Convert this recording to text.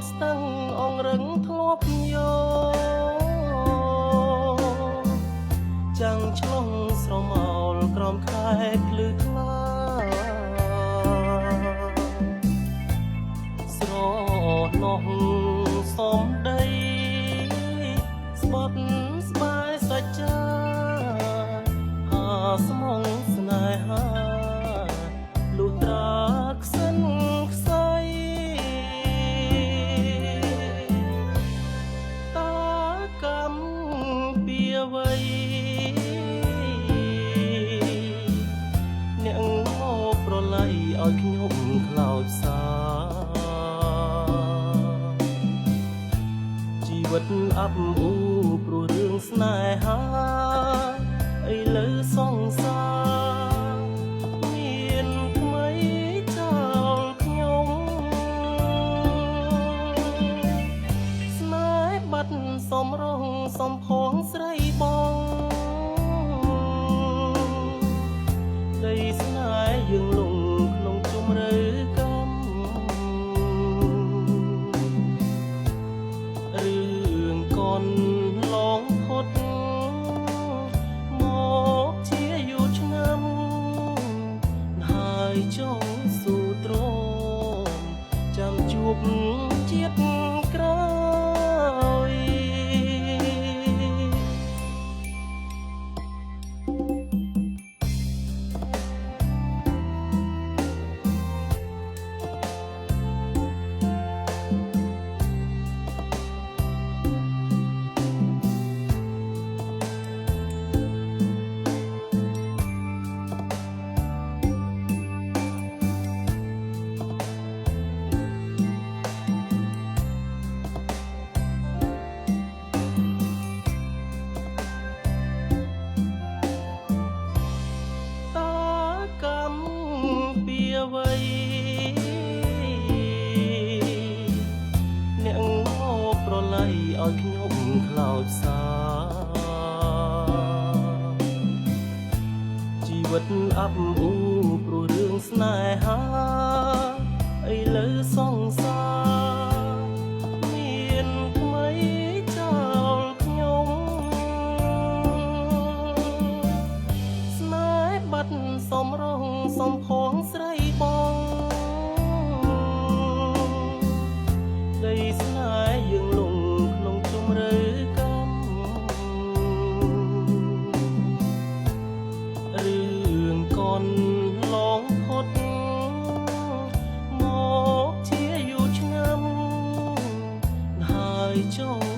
ស្ទឹងអងរឹងធ្លាប់យោចាំងឆ្លងស្រមោលក្រំខែភ្លឺថ្លាស្រណោះសំដីស្បត់ស្បាយសាច់ចាហាស្មងស្នេហាលុះត្រាខ្សិនខ្សៃតាកម្មពីអ្វីអ្នកមកប្រឡ័យឲ្យខ្ញុំខ្លោចសាជីវិតអាប់អ៊ូព្រោះរឿងស្នេហាឥឡូវសង្សារមានថ្មីចោលខ្ញុំស្នេហ៍បាត់សំរងសំផងស្រីបងដីស្នេហ៍យើងលងក្នុងជម្រៅកម្មរឿងកនឡងផុតមកជាយូរឆ្នាំហើយចង់ស៊ូទ្រាំចាំជួបជាតិក្រោយពីអ្វីអ្នកមកប្រឡ័យឲ្យខ្ញុំខ្លោចសាជីវិតអាប់អ៊ូព្រោះរឿងស្នេហាឥឡូវសង្សារមានថ្មីចោលខ្ញុំស្នេហ៍បាត់សំរងសំផងស្រីបងដីស្នេហ៍យើងលងក្នុងជម្រៅកម្មរឿងកនឡងផុតមកជាយូរឆ្នាំហើយចង់